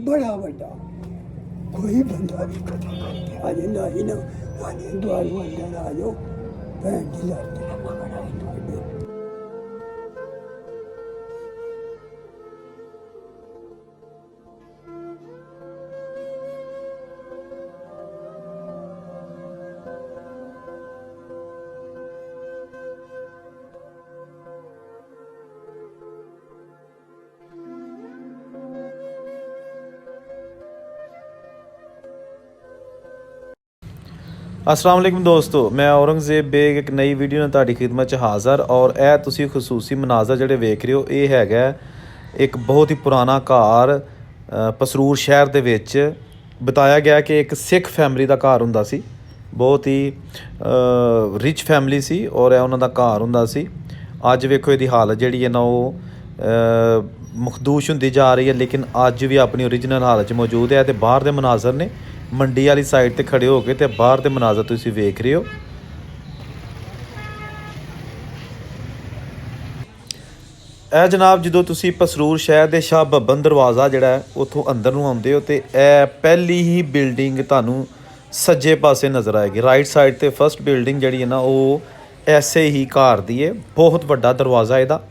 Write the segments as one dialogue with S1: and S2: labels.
S1: बड़ा बड़ा कोई बंदा भी कदम करके आ जाता ही ना आने द्वार अंदर आ जाओ भैन की लाते बड़ा ही
S2: अस्सलाम वालेकुम दोस्तों, मैं औरंगजेब बेग एक नई वीडियो ਨਾਲ ਤੁਹਾਡੀ ਖਿਦਮਤ 'ਚ ਹਾਜ਼ਰ। ਔਰ ਇਹ ਤੁਸੀਂ ਖਸੂਸੀ ਮਨਾਜ਼ਰ ਜਿਹੜੇ ਵੇਖ ਰਹੇ ਹੋ, ਇਹ ਹੈਗਾ ਇੱਕ ਬਹੁਤ ਹੀ ਪੁਰਾਣਾ ਘਰ ਪਸਰੂਰ ਸ਼ਹਿਰ ਦੇ ਵਿੱਚ। ਬਤਾਇਆ ਗਿਆ ਕਿ ਇੱਕ ਸਿੱਖ ਫੈਮਿਲੀ ਦਾ ਘਰ ਹੁੰਦਾ ਸੀ, ਬਹੁਤ ਹੀ ਰਿਚ ਫੈਮਿਲੀ ਸੀ ਔਰ ਇਹ ਉਹਨਾਂ ਦਾ ਘਰ ਹੁੰਦਾ ਸੀ। ਅੱਜ ਵੇਖੋ ਇਹਦੀ ਹਾਲਤ ਜਿਹੜੀ ਹੈ ਨਾ ਉਹ ਮਖਦੂਸ਼ ਹੁੰਦੀ ਜਾ ਰਹੀ ਹੈ, ਲੇਕਿਨ ਅੱਜ ਵੀ ਆਪਣੀ ਓਰੀਜਨਲ ਹਾਲਤ 'ਚ ਮੌਜੂਦ ਹੈ। ਤੇ ਬਾਹਰ ਦੇ ਮਨਾਜ਼ਰ ਨੇ, ਮੰਡੀ ਵਾਲੀ ਸਾਈਡ ਤੇ ਖੜੇ ਹੋ ਕੇ ਤੇ ਬਾਹਰ ਦੇ ਮਨਾਜ਼ਰ ਤੁਸੀਂ ਵੇਖ ਰਹੇ ਹੋ। ਇਹ ਜਨਾਬ ਜਦੋਂ ਤੁਸੀਂ ਪਸਰੂਰ ਸ਼ਹਿਰ ਦੇ ਸ਼ਾਹ ਬੱਬਨ ਦਰਵਾਜ਼ਾ ਜਿਹੜਾ ਹੈ ਉੱਥੋਂ ਅੰਦਰ ਨੂੰ ਆਉਂਦੇ ਹੋ ਤੇ ਇਹ ਪਹਿਲੀ ਹੀ ਬਿਲਡਿੰਗ ਤੁਹਾਨੂੰ ਸੱਜੇ ਪਾਸੇ ਨਜ਼ਰ ਆਏਗੀ। ਰਾਈਟ ਸਾਈਡ ਤੇ ਫਸਟ ਬਿਲਡਿੰਗ ਜਿਹੜੀ ਹੈ ਨਾ ਉਹ ਐਸੇ ਹੀ ਘਰ ਦੀ ਹੈ। ਬਹੁਤ ਵੱਡਾ ਦਰਵਾਜ਼ਾ ਇਹਦਾ,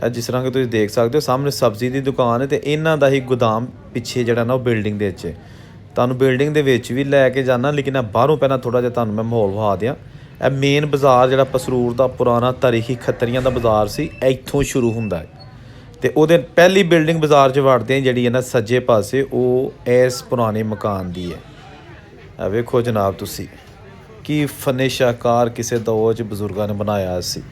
S2: ਜਿਸ ਤਰ੍ਹਾਂ ਕਿ ਤੁਸੀਂ ਦੇਖ ਸਕਦੇ ਹੋ। ਸਾਹਮਣੇ ਸਬਜ਼ੀ ਦੀ ਦੁਕਾਨ ਹੈ ਤੇ ਇਹਨਾਂ ਦਾ ਹੀ ਗੋਦਾਮ ਪਿੱਛੇ ਜਿਹੜਾ ਨਾ ਉਹ ਬਿਲਡਿੰਗ ਦੇ ਵਿੱਚ। ਤੁਹਾਨੂੰ ਬਿਲਡਿੰਗ ਦੇ ਵਿੱਚ ਵੀ ਲੈ ਕੇ ਜਾਣਾ, ਲੇਕਿਨ ਬਾਹਰੋਂ ਪਹਿਲਾਂ ਥੋੜ੍ਹਾ ਜਿਹਾ ਤੁਹਾਨੂੰ ਮੈਂ ਮਾਹੌਲ ਵਿਖਾ ਦਿਆਂ। ਇਹ ਮੇਨ ਬਾਜ਼ਾਰ ਜਿਹੜਾ ਪਸਰੂਰ ਦਾ ਪੁਰਾਣਾ ਤਾਰੀਖੀ ਖੱਤਰੀਆਂ ਦਾ ਬਾਜ਼ਾਰ ਸੀ, ਇੱਥੋਂ ਸ਼ੁਰੂ ਹੁੰਦਾ ਹੈ। ਤੇ ਉਹਦੇ ਪਹਿਲੀ ਬਿਲਡਿੰਗ ਬਾਜ਼ਾਰ 'ਚ ਵੜਦੇ ਜਿਹੜੀ ਹੈ ਨਾ ਸੱਜੇ ਪਾਸੇ, ਉਹ ਇਸ ਪੁਰਾਣੇ ਮਕਾਨ ਦੀ ਹੈ। ਇਹ ਵੇਖੋ ਜਨਾਬ ਤੁਸੀਂ ਕੀ ਫਨੇ ਸ਼ਾਹਕਾਰ ਕਿਸੇ ਦੌਰ 'ਚ ਬਜ਼ੁਰਗਾਂ ਨੇ ਬਣਾਇਆ ਸੀ।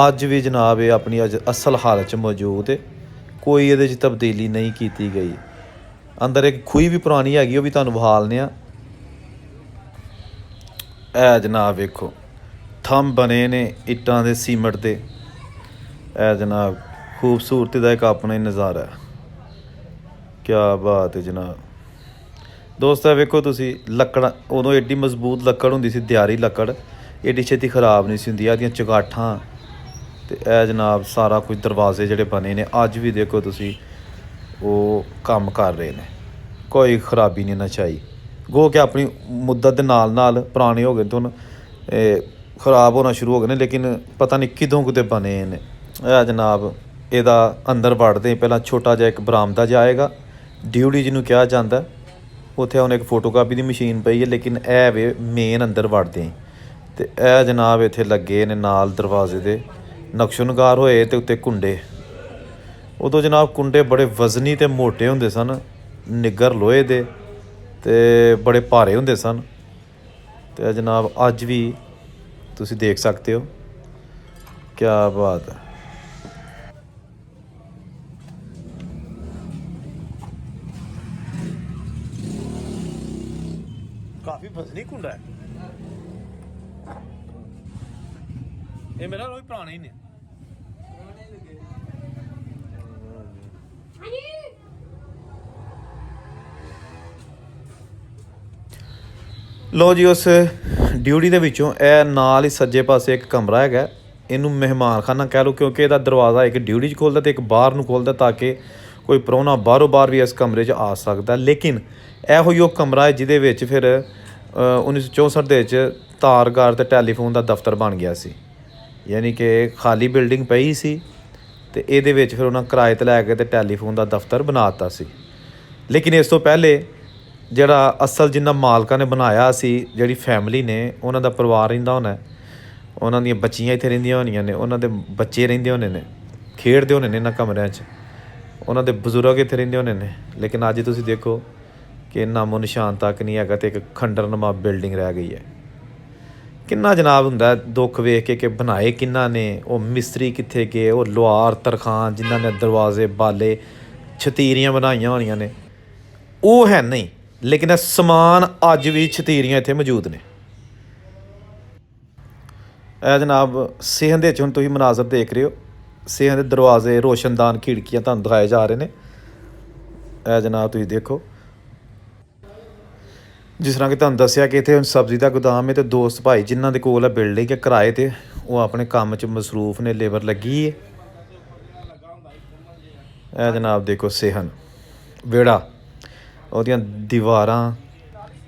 S2: ਅੱਜ ਵੀ ਜਨਾਬ ਇਹ ਆਪਣੀ ਅੱਜ ਅਸਲ ਹਾਲਤ 'ਚ ਮੌਜੂਦ ਹੈ, ਕੋਈ ਇਹਦੇ 'ਚ ਤਬਦੀਲੀ ਨਹੀਂ ਕੀਤੀ ਗਈ। ਅੰਦਰ ਇੱਕ ਖੂਹੀ ਵੀ ਪੁਰਾਣੀ ਹੈਗੀ, ਉਹ ਵੀ ਤੁਹਾਨੂੰ ਵਿਖਾਲਦੇ ਹਾਂ। ਇਹ ਜਨਾਬ ਵੇਖੋ ਥੰਮ ਬਣੇ ਨੇ ਇੱਟਾਂ ਦੇ ਸੀਮੈਂਟ ਦੇ। ਇਹ ਜਨਾਬ ਖੂਬਸੂਰਤੀ ਦਾ ਇੱਕ ਆਪਣਾ ਹੀ ਨਜ਼ਾਰਾ ਹੈ। ਕਿਆ ਬਾਤ ਹੈ ਜਨਾਬ। ਦੋਸਤੋ ਵੇਖੋ ਤੁਸੀਂ ਲੱਕੜ, ਉਦੋਂ ਐਡੀ ਮਜ਼ਬੂਤ ਲੱਕੜ ਹੁੰਦੀ ਸੀ, ਦਿਆਰੀ ਲੱਕੜ, ਐਡੀ ਛੇਤੀ ਖ਼ਰਾਬ ਨਹੀਂ ਸੀ ਹੁੰਦੀ। ਇਹਦੀਆਂ ਚੁਗਾਠਾਂ ਤੇ ਇਹ ਜਨਾਬ ਸਾਰਾ ਕੁਝ ਦਰਵਾਜ਼ੇ ਜਿਹੜੇ ਬਣੇ ਨੇ ਅੱਜ ਵੀ ਦੇਖੋ ਤੁਸੀਂ ਉਹ ਕੰਮ ਕਰ ਰਹੇ ਨੇ, ਕੋਈ ਖਰਾਬੀ ਨਹੀਂ ਨਾ ਚਾਹੀ। ਗੋ ਕਿ ਆਪਣੀ ਮੁੱਦਤ ਦੇ ਨਾਲ ਨਾਲ ਪੁਰਾਣੇ ਹੋ ਗਏ ਤੇ ਹੁਣ ਖ਼ਰਾਬ ਹੋਣਾ ਸ਼ੁਰੂ ਹੋ ਗਏ ਨੇ, ਲੇਕਿਨ ਪਤਾ ਨਹੀਂ ਕਿਦੋਂ ਕਿਤੇ ਬਣੇ ਨੇ। ਇਹ ਜਨਾਬ ਇਹਦਾ ਅੰਦਰ ਵੜਦੇ ਪਹਿਲਾਂ ਛੋਟਾ ਜਿਹਾ ਇੱਕ ਬਰਾਮਦਾ ਜਾਏਗਾ, ਡਿਊਟੀ ਜਿਹਨੂੰ ਕਿਹਾ ਜਾਂਦਾ। ਉੱਥੇ ਹੁਣ ਇੱਕ ਫੋਟੋਕਾਪੀ ਦੀ ਮਸ਼ੀਨ ਪਈ ਹੈ, ਲੇਕਿਨ ਇਹ ਵੇ ਮੇਨ ਅੰਦਰ ਵੜਦੇ। ਅਤੇ ਇਹ ਜਨਾਬ ਇੱਥੇ ਲੱਗੇ ਨੇ ਨਾਲ ਦਰਵਾਜ਼ੇ ਦੇ ਨਕਸ਼ੋ ਨਗਾਰ ਹੋਏ ਤੇ ਉੱਤੇ ਕੁੰਡੇ। ਉਦੋਂ ਜਨਾਬ ਕੁੰਡੇ ਬੜੇ ਵਜ਼ਨੀ ਅਤੇ ਮੋਟੇ ਹੁੰਦੇ ਸਨ, ਨਿੱਗਰ ਲੋਹੇ ਦੇ ਅਤੇ ਬੜੇ ਭਾਰੇ ਹੁੰਦੇ ਸਨ। ਅਤੇ ਜਨਾਬ ਅੱਜ ਵੀ ਤੁਸੀਂ ਦੇਖ ਸਕਦੇ ਹੋ। ਕਿਆ ਬਾਤ ਹੈ। ਕਾਫੀ ਵਜ਼ਨੀ ਕੁੰਡਾ ਹੈ ਇਹ। ਮੇਰਾ ਰੋਜ਼ ਪੁਰਾਣਾ ਹੀ ਨੇ। ਲੋ ਜੀ ਉਸ ਡਿਊਟੀ ਦੇ ਵਿੱਚੋਂ ਇਹ ਨਾਲ ਹੀ ਸੱਜੇ ਪਾਸੇ ਇੱਕ ਕਮਰਾ ਹੈਗਾ, ਇਹਨੂੰ ਮਹਿਮਾਨ ਖਾਨਾ ਕਹਿ ਲਓ, ਕਿਉਂਕਿ ਇਹਦਾ ਦਰਵਾਜ਼ਾ ਇੱਕ ਡਿਊਟੀ 'ਚ ਖੋਲ੍ਹਦਾ ਅਤੇ ਇੱਕ ਬਾਹਰ ਨੂੰ ਖੋਲ੍ਹਦਾ, ਤਾਂ ਕਿ ਕੋਈ ਪ੍ਰਾਹੁਣਾ ਬਾਹਰੋਂ ਬਾਹਰ ਵੀ ਇਸ ਕਮਰੇ 'ਚ ਆ ਸਕਦਾ। ਲੇਕਿਨ ਇਹੋ ਹੀ ਉਹ ਕਮਰਾ ਹੈ ਜਿਹਦੇ ਵਿੱਚ ਫਿਰ 1964 ਦੇ ਵਿੱਚ ਤਾਰਗਾਰ ਅਤੇ ਟੈਲੀਫੋਨ ਦਾ ਦਫ਼ਤਰ ਬਣ ਗਿਆ ਸੀ। ਯਾਨੀ ਕਿ ਖਾਲੀ ਬਿਲਡਿੰਗ ਪਈ ਸੀ ਅਤੇ ਇਹਦੇ ਵਿੱਚ ਫਿਰ ਉਹਨਾਂ ਕਿਰਾਏ 'ਤੇ ਲੈ ਕੇ ਅਤੇ ਟੈਲੀਫੋਨ ਦਾ ਦਫ਼ਤਰ ਬਣਾ ਦਿੱਤਾ ਸੀ। ਲੇਕਿਨ ਇਸ ਤੋਂ ਪਹਿਲੇ ਜਿਹੜਾ ਅਸਲ ਜਿੰਨਾ ਮਾਲਕਾਂ ਨੇ ਬਣਾਇਆ ਸੀ, ਜਿਹੜੀ ਫੈਮਿਲੀ ਨੇ, ਉਹਨਾਂ ਦਾ ਪਰਿਵਾਰ ਰਹਿੰਦਾ ਹੋਣਾ, ਉਹਨਾਂ ਦੀਆਂ ਬੱਚੀਆਂ ਇੱਥੇ ਰਹਿੰਦੀਆਂ ਹੋਣੀਆਂ ਨੇ, ਉਹਨਾਂ ਦੇ ਬੱਚੇ ਰਹਿੰਦੇ ਹੋਣੇ ਨੇ, ਖੇਡਦੇ ਹੋਣੇ ਨੇ ਇਹਨਾਂ ਕਮਰਿਆਂ 'ਚ, ਉਹਨਾਂ ਦੇ ਬਜ਼ੁਰਗ ਇੱਥੇ ਰਹਿੰਦੇ ਹੋਣੇ ਨੇ। ਲੇਕਿਨ ਅੱਜ ਤੁਸੀਂ ਦੇਖੋ ਕਿ ਨਾਮੋ ਨਿਸ਼ਾਨ ਤੱਕ ਨਹੀਂ ਹੈਗਾ ਅਤੇ ਇੱਕ ਖੰਡਰਨੁਮਾ ਬਿਲਡਿੰਗ ਰਹਿ ਗਈ ਹੈ। ਕਿੰਨਾ ਜਨਾਬ ਹੁੰਦਾ ਦੁੱਖ ਵੇਖ ਕੇ ਕਿ ਬਣਾਏ ਕਿੰਨਾ ਨੇ, ਉਹ ਮਿਸਤਰੀ ਕਿੱਥੇ ਗਏ, ਉਹ ਲੁਹਾਰ ਤਰਖਾਨ ਜਿਨ੍ਹਾਂ ਨੇ ਦਰਵਾਜ਼ੇ ਬਾਲੇ ਛਤੀਰੀਆਂ ਬਣਾਈਆਂ ਹੋਣੀਆਂ ਨੇ, ਉਹ ਹੈ ਨਹੀਂ। ਲੇਕਿਨ ਇਹ ਸਮਾਨ ਅੱਜ ਵੀ ਛਤੀਰੀਆਂ ਇੱਥੇ ਮੌਜੂਦ ਨੇ। ਇਹ ਜਨਾਬ ਸਿਹਨ ਦੇ ਵਿੱਚ ਹੁਣ ਤੁਸੀਂ ਮਨਾਜ਼ਰ ਦੇਖ ਰਹੇ ਹੋ, ਸਿਹਨ ਦੇ ਦਰਵਾਜ਼ੇ, ਰੋਸ਼ਨਦਾਨ, ਖਿੜਕੀਆਂ ਤੁਹਾਨੂੰ ਦਿਖਾਏ ਜਾ ਰਹੇ ਨੇ। ਇਹ ਜਨਾਬ ਤੁਸੀਂ ਦੇਖੋ, ਜਿਸ ਤਰ੍ਹਾਂ ਕਿ ਤੁਹਾਨੂੰ ਦੱਸਿਆ ਕਿ ਇੱਥੇ ਹੁਣ ਸਬਜ਼ੀ ਦਾ ਗੋਦਾਮ ਹੈ ਅਤੇ ਦੋਸਤ ਭਾਈ ਜਿਨ੍ਹਾਂ ਦੇ ਕੋਲ ਹੈ ਬਿਲਡਿੰਗ ਹੈ ਕਿਰਾਏ 'ਤੇ, ਉਹ ਆਪਣੇ ਕੰਮ 'ਚ ਮਸਰੂਫ ਨੇ, ਲੇਬਰ ਲੱਗੀ ਹੈ। ਇਹ ਜਨਾਬ ਦੇਖੋ ਸਿਹਨ, ਵਿਹੜਾ, ਉਹਦੀਆਂ ਦੀਵਾਰਾਂ,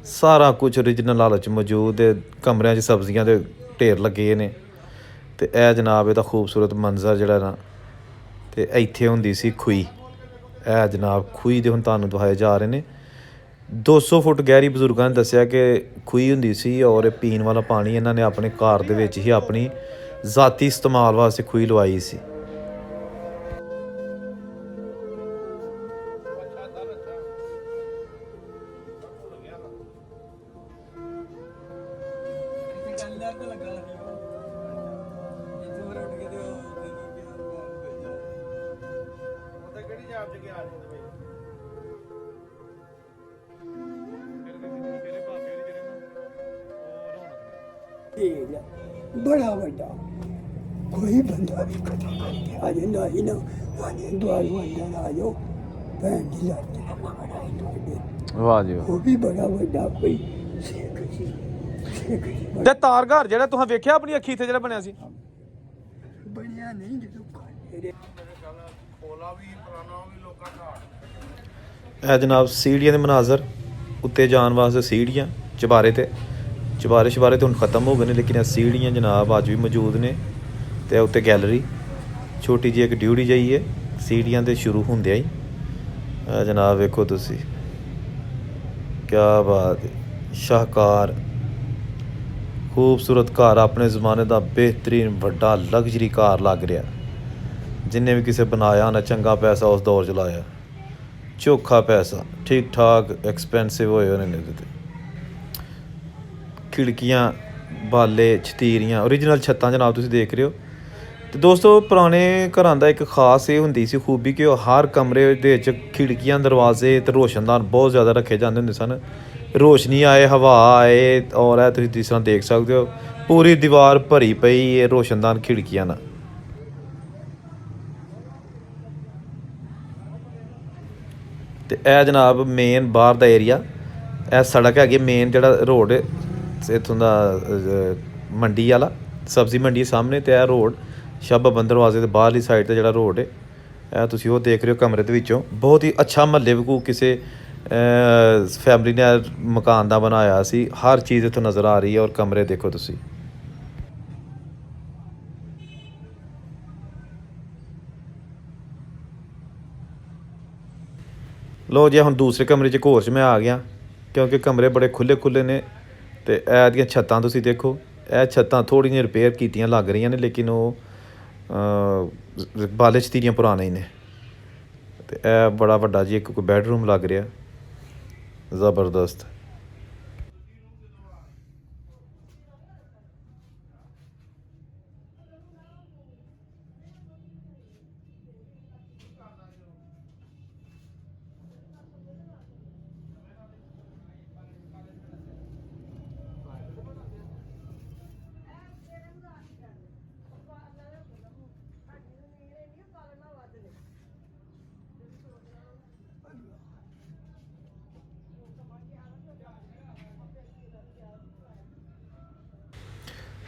S2: ਸਾਰਾ ਕੁਝ ਓਰੀਜਨਲ ਹਾਲਤ 'ਚ ਮੌਜੂਦ ਹੈ। ਕਮਰਿਆਂ 'ਚ ਸਬਜ਼ੀਆਂ ਦੇ ਢੇਰ ਲੱਗੇ ਨੇ। ਤੇ ਇਹ ਜਨਾਬ ਇਹਦਾ ਖੂਬਸੂਰਤ ਮੰਜ਼ਰ ਜਿਹੜਾ ਨਾ, ਤੇ ਇੱਥੇ ਹੁੰਦੀ ਸੀ ਖੂਹੀ। ਇਹ ਜਨਾਬ ਖੂਹੀ ਦੇ ਹੁਣ ਤੁਹਾਨੂੰ ਦਿਖਾਏ ਜਾ ਰਹੇ ਨੇ। 200 ਫੁੱਟ ਗਹਿਰੀ ਬਜ਼ੁਰਗਾਂ ਨੇ ਦੱਸਿਆ ਕਿ ਖੂਹੀ ਹੁੰਦੀ ਸੀ, ਔਰ ਇਹ ਪੀਣ ਵਾਲਾ ਪਾਣੀ ਇਹਨਾਂ ਨੇ ਆਪਣੇ ਘਰ ਦੇ ਵਿੱਚ ਹੀ ਆਪਣੀ ਜ਼ਾਤੀ ਇਸਤੇਮਾਲ ਵਾਸਤੇ ਖੂਹੀ ਲਵਾਈ ਸੀ।
S1: ਢੇਰ ਆ, ਬੜਾ ਵੱਡਾ, ਕੋਈ ਬੰਦਾ ਵੀ ਕਦੇ ਕਰਕੇ ਆ ਜਾਂਦਾ ਸੀ ਨਾ, ਵਾਨੇ ਦੁਆਰੂ ਅੰਦਰ ਆ ਜਾਓ, ਭੈਣ ਦੀ ਲੱਤ ਮਹਾਰਾਜ ਤੁਹਾਡੇ।
S2: ਵਾਹ ਜੀ ਵਾਹ।
S1: ਉਹ ਵੀ ਬੜਾ ਵੱਡਾ ਕੋਈ ਸਿੱਖ ਸੀ, ਸਿੱਖ ਸੀ
S2: ਤੇ ਤਾਰਘਰ ਜਿਹੜਾ ਤੁਸੀਂ ਵੇਖਿਆ ਆਪਣੀ ਅੱਖੀ ਤੇ ਜਿਹੜਾ ਬਣਿਆ ਸੀ,
S1: ਬਣਿਆ ਨਹੀਂ ਜਦੋਂ ਇਹਦੇ
S2: ਇਹ ਜਨਾਬ ਸੀੜੀਆਂ ਦੇ ਮਨਾਜ਼ਰ, ਉੱਤੇ ਜਾਣ ਵਾਸਤੇ ਸੀੜੀਆਂ, ਚੁਬਾਰੇ ਤੇ ਚੁਬਾਰੇ ਤੇ ਹੁਣ ਖਤਮ ਹੋ ਗਏ ਨੇ, ਲੇਕਿਨ ਇਹ ਸੀੜੀਆਂ ਜਨਾਬ ਅੱਜ ਵੀ ਮੌਜੂਦ ਨੇ। ਤੇ ਉੱਤੇ ਗੈਲਰੀ ਛੋਟੀ ਜਿਹੀ ਇੱਕ ਡਿਊਟੀ ਜਾਈ ਹੈ ਸੀੜੀਆਂ ਦੇ ਸ਼ੁਰੂ ਹੁੰਦਿਆਂ ਹੀ। ਇਹ ਜਨਾਬ ਵੇਖੋ ਤੁਸੀਂ, ਕਿਆ ਬਾਤ ਹੈ, ਸ਼ਾਹਕਾਰ ਖੂਬਸੂਰਤ ਘਰ, ਆਪਣੇ ਜ਼ਮਾਨੇ ਦਾ ਬਿਹਤਰੀਨ ਵੱਡਾ ਲਗਜ਼ਰੀ ਘਰ ਲੱਗ ਰਿਹਾ। ਜਿੰਨੇ ਵੀ ਕਿਸੇ ਬਣਾਇਆ ਨਾ, ਚੰਗਾ ਪੈਸਾ ਉਸ ਦੌਰ 'ਚ ਲਾਇਆ, ਚੋਖਾ ਪੈਸਾ, ਠੀਕ ਠਾਕ ਐਕਸਪੈਂਸਿਵ ਹੋਏ ਉਹਨੇ ਇਹਦੇ ਤੇ। ਖਿੜਕੀਆਂ, ਬਾਲੇ, ਛਤੀਰੀਆਂ, ਓਰੀਜਨਲ ਛੱਤਾਂ ਜਨਾਬ ਤੁਸੀਂ ਦੇਖ ਰਹੇ ਹੋ। ਤੇ ਦੋਸਤੋ ਪੁਰਾਣੇ ਘਰਾਂ ਦਾ ਇੱਕ ਖਾਸ ਇਹ ਹੁੰਦੀ ਸੀ ਖੂਬੀ ਕਿ ਉਹ ਹਰ ਕਮਰੇ ਦੇ ਵਿੱਚ ਖਿੜਕੀਆਂ, ਦਰਵਾਜ਼ੇ ਤੇ ਰੋਸ਼ਨਦਾਨ ਬਹੁਤ ਜ਼ਿਆਦਾ ਰੱਖੇ ਜਾਂਦੇ ਹੁੰਦੇ ਸਨ। ਰੋਸ਼ਨੀ ਆਏ, ਹਵਾ ਆਏ, ਔਰ ਇਹ ਤੁਸੀਂ ਜਿਸ ਤਰ੍ਹਾਂ ਦੇਖ ਸਕਦੇ ਹੋ ਪੂਰੀ ਦੀਵਾਰ ਭਰੀ ਪਈ ਹੈ ਰੋਸ਼ਨਦਾਨ ਖਿੜਕੀਆਂ ਨਾਲ। ਤੇ ਇਹ ਜਨਾਬ ਮੇਨ ਬਾਹਰ ਦਾ ਏਰੀਆ, ਇਹ ਸੜਕ ਹੈਗੀ ਮੇਨ, ਜਿਹੜਾ ਰੋਡ ਇੱਥੋਂ ਦਾ ਮੰਡੀ ਵਾਲਾ, ਸਬਜ਼ੀ ਮੰਡੀ ਸਾਹਮਣੇ, ਤੇ ਇਹ ਰੋਡ ਸ਼ਾਹਬਾਦ ਬੰਦਰ ਦਰਵਾਜ਼ੇ ਦੇ ਬਾਹਰਲੀ ਸਾਈਡ 'ਤੇ ਜਿਹੜਾ ਰੋਡ ਹੈ, ਇਹ ਤੁਸੀਂ ਉਹ ਦੇਖ ਰਹੇ ਹੋ ਕਮਰੇ ਦੇ ਵਿੱਚੋਂ। ਬਹੁਤ ਹੀ ਅੱਛਾ ਮਹੱਲੇ ਵਾਂਗੂ ਕਿਸੇ ਫੈਮਿਲੀ ਨੇ ਮਕਾਨ ਦਾ ਬਣਾਇਆ ਸੀ। ਹਰ ਚੀਜ਼ ਇੱਥੋਂ ਨਜ਼ਰ ਆ ਰਹੀ ਹੈ, ਔਰ ਕਮਰੇ ਦੇਖੋ ਤੁਸੀਂ। ਲੋ ਜੀ, ਹੁਣ ਦੂਸਰੇ ਕਮਰੇ 'ਚ ਇੱਕ ਹੋਰ 'ਚ ਮੈਂ ਆ ਗਿਆ, ਕਿਉਂਕਿ ਕਮਰੇ ਬੜੇ ਖੁੱਲ੍ਹੇ ਨੇ। ਤੇ ਇਹ ਦੀਆਂ ਛੱਤਾਂ ਤੁਸੀਂ ਦੇਖੋ, ਇਹ ਛੱਤਾਂ ਥੋੜ੍ਹੀਆਂ ਜਿਹੀਆਂ ਰਿਪੇਅਰ ਕੀਤੀਆਂ ਲੱਗ ਰਹੀਆਂ ਨੇ, ਲੇਕਿਨ ਉਹ ਬਾਲੇ ਛਤੀਰੀਆਂ ਪੁਰਾਣੇ ਹੀ ਨੇ। ਤੇ ਇਹ ਬੜਾ ਵੱਡਾ ਜੀ ਇੱਕ ਕੋਈ ਬੈਡਰੂਮ ਲੱਗ ਰਿਹਾ, ਜ਼ਬਰਦਸਤ।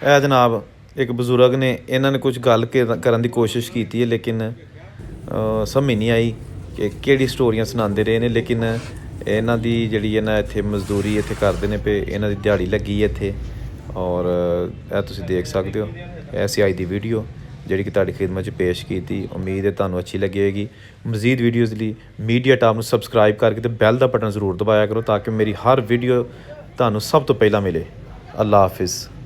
S2: ਇਹ ਜਨਾਬ ਇੱਕ ਬਜ਼ੁਰਗ ਨੇ, ਇਹਨਾਂ ਨੇ ਕੁਝ ਗੱਲ ਕਰਨ ਦੀ ਕੋਸ਼ਿਸ਼ ਕੀਤੀ ਹੈ, ਲੇਕਿਨ ਸਮਝ ਨਹੀਂ ਆਈ ਕਿ ਕਿਹੜੀ ਸਟੋਰੀਆਂ ਸੁਣਾਉਂਦੇ ਰਹੇ ਨੇ। ਲੇਕਿਨ ਇਹਨਾਂ ਦੀ ਜਿਹੜੀ ਹੈ ਨਾ, ਇੱਥੇ ਮਜ਼ਦੂਰੀ ਇੱਥੇ ਕਰਦੇ ਨੇ ਪਏ, ਇਹਨਾਂ ਦੀ ਦਿਹਾੜੀ ਲੱਗੀ ਹੈ ਇੱਥੇ। ਔਰ ਇਹ ਤੁਸੀਂ ਦੇਖ ਸਕਦੇ ਹੋ, ਐਸੀ ਅੱਜ ਦੀ ਵੀਡੀਓ ਜਿਹੜੀ ਕਿ ਤੁਹਾਡੀ ਖਿਦਮਤ 'ਚ ਪੇਸ਼ ਕੀਤੀ। ਉਮੀਦ ਹੈ ਤੁਹਾਨੂੰ ਅੱਛੀ ਲੱਗੀ ਹੋਏਗੀ। ਮਜ਼ੀਦ ਵੀਡੀਓਜ਼ ਲਈ ਮੀਡੀਆ ਟਾਪ ਨੂੰ ਸਬਸਕ੍ਰਾਈਬ ਕਰਕੇ ਤੇ ਬੈਲ ਦਾ ਬਟਨ ਜ਼ਰੂਰ ਦਬਾਇਆ ਕਰੋ, ਤਾਂ ਕਿ ਮੇਰੀ ਹਰ ਵੀਡੀਓ ਤੁਹਾਨੂੰ ਸਭ ਤੋਂ ਪਹਿਲਾਂ ਮਿਲੇ। ਅੱਲਾ ਹਾਫਿਜ਼।